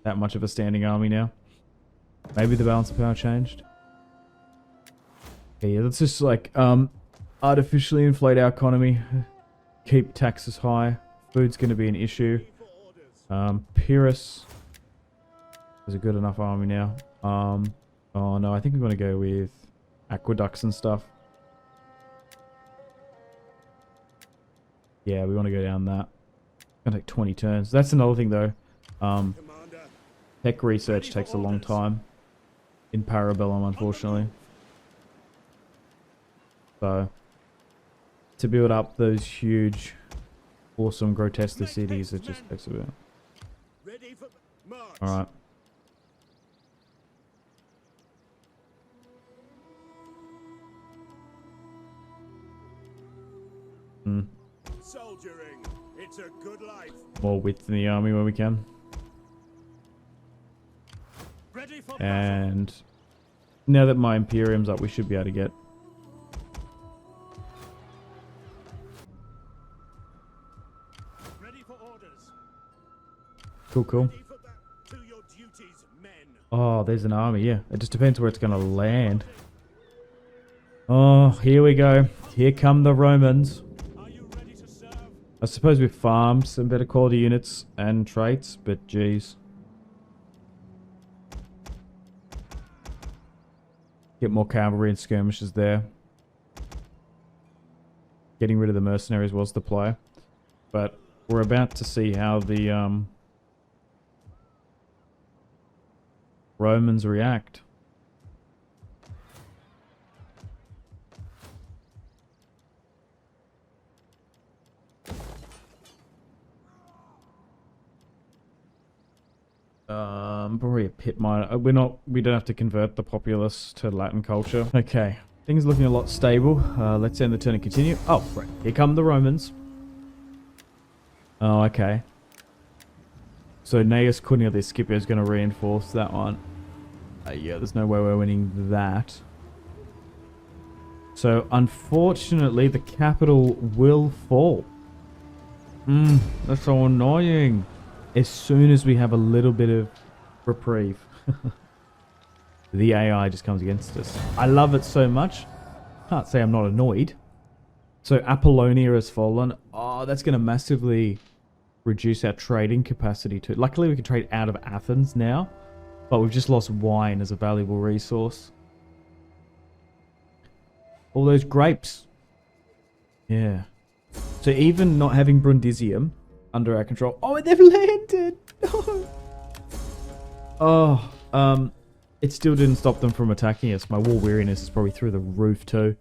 that much of a standing army now. Maybe the balance of power changed. Okay, yeah, let's just like artificially inflate our economy. Keep taxes high. Food's going to be an issue. Pyrrhus is a good enough army now. Oh no, I think we're going to go with aqueducts and stuff. Yeah, we want to go down that. It's going to take 20 turns. That's another thing though. Tech research takes a long time in Bellum, unfortunately. So, to build up those huge, awesome, grotesque cities, it just takes a bit. Alright. Soldiering. It's a good life. More width in the army where we can. Ready for And now that my Imperium's up, we should be able to get... Ready for orders. Cool. Ready for to your duties, men. Oh, there's an army, yeah. It just depends where it's going to land. Oh, here we go. Here come the Romans. Are you ready to serve? I suppose we farmed some better quality units and traits, but geez. Get more cavalry and skirmishes there. Getting rid of the mercenaries was the play. But we're about to see how the Romans react. Probably a pit mine. We don't have to convert the populace to Latin culture. Okay, things looking a lot stable. Let's end the turn and continue. Oh, right. Here come the Romans. Oh, okay. So Gnaeus Cornelius Scipio is going to reinforce that one. Yeah, there's no way we're winning that. So, unfortunately, the capital will fall. That's so annoying. As soon as we have a little bit of reprieve, the AI just comes against us. I love it so much. Can't say I'm not annoyed. So, Apollonia has fallen. Oh, that's going to massively reduce our trading capacity too. Luckily, we can trade out of Athens now, but we've just lost wine as a valuable resource. All those grapes. Yeah. So even not having Brundisium under our control. Oh, they've landed! No! Oh, it still didn't stop them from attacking us. My war weariness is probably through the roof too.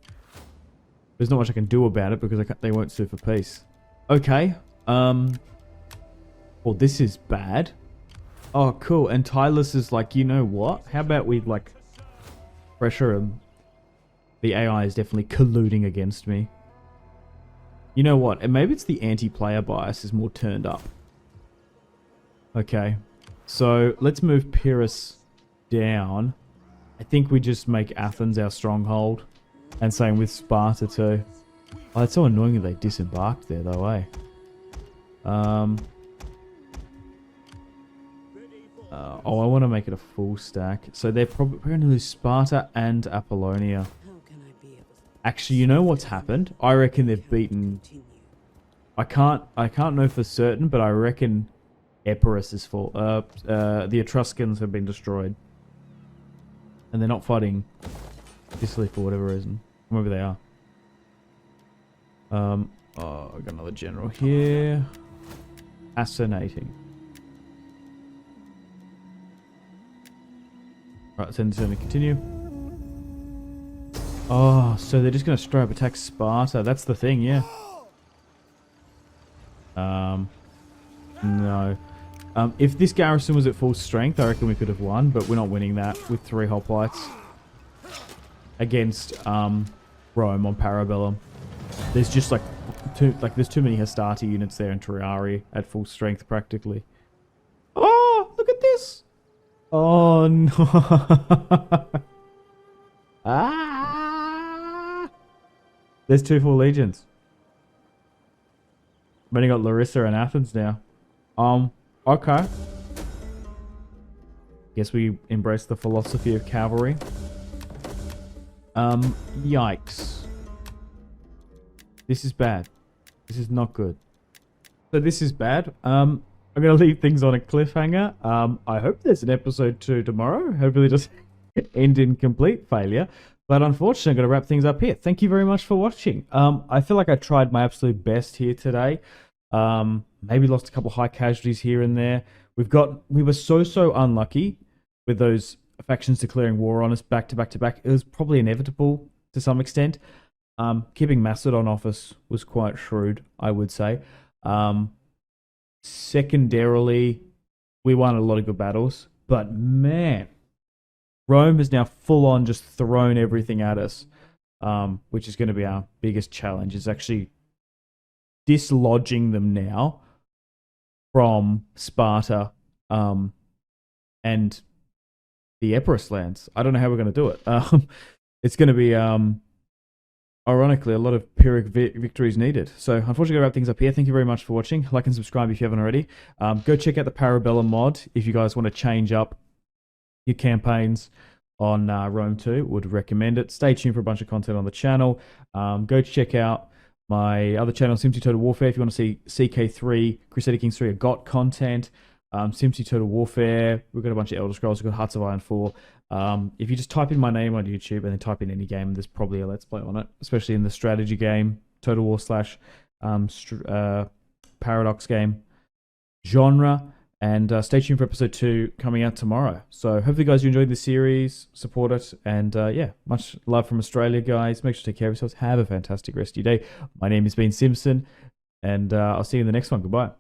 There's not much I can do about it because they won't sue for peace. Okay. Well, this is bad. Oh, cool. And Tylus is like, you know what? How about we, like, pressure him? The AI is definitely colluding against me. You know what? And maybe it's the anti-player bias is more turned up. Okay. So, let's move Pyrrhus down. I think we just make Athens our stronghold. And same with Sparta too. Oh, it's so annoying that they disembarked there though, eh? Oh, I want to make it a full stack. So they're probably going to lose Sparta and Apollonia. Actually, you know what's happened? I reckon they've beaten... I can't know for certain, but I reckon Epirus is full. The Etruscans have been destroyed. And they're not fighting Sicily for whatever reason. Wherever they are. Oh, I got another general here. Assassinating. Right, send this to continue. Oh, so they're just going to straight up attack Sparta. That's the thing, yeah. No. If this garrison was at full strength, I reckon we could have won, but we're not winning that with 3 hoplites against Rome on Parabellum. There's just there's too many Hastati units there in Triari at full strength practically. Oh, look at this. Oh no. Ah! There's 2 full legions. I've only got Larissa and Athens now. Okay. Guess we embrace the philosophy of cavalry. Yikes. This is bad. This is not good. So this is bad. I'm going to leave things on a cliffhanger. I hope there's an episode 2 tomorrow. Hopefully it doesn't end in complete failure. But unfortunately, I'm going to wrap things up here. Thank you very much for watching. I feel like I tried my absolute best here today. Maybe lost a couple high casualties here and there. We were so unlucky with those factions declaring war on us back to back to back. It was probably inevitable to some extent. Keeping Macedon off us was quite shrewd, I would say. Secondarily, we won a lot of good battles. But man, Rome has now full on just thrown everything at us, which is going to be our biggest challenge, is actually dislodging them now from Sparta and the Epirus lands. I don't know how we're going to do it. It's going to be, ironically, a lot of Pyrrhic victories needed. So, unfortunately, I'll wrap things up here. Thank you very much for watching. Like and subscribe if you haven't already. Go check out the Parabellum mod if you guys want to change up your campaigns on Rome 2. Would recommend it. Stay tuned for a bunch of content on the channel. Go check out my other channel, Simpzy Total Warfare, if you want to see CK3, Crusader Kings 3, got content. Simpzy Total Warfare, we've got a bunch of Elder Scrolls, we've got Hearts of Iron 4. If you just type in my name on YouTube and then type in any game, there's probably a Let's Play on it, especially in the strategy game, Total War / Paradox game genre. And stay tuned for episode 2 coming out tomorrow. So hopefully guys you enjoyed the series, support it, and yeah, much love from Australia guys. Make sure to take care of yourselves. Have a fantastic rest of your day. My name has been Simpson, and I'll see you in the next one. Goodbye.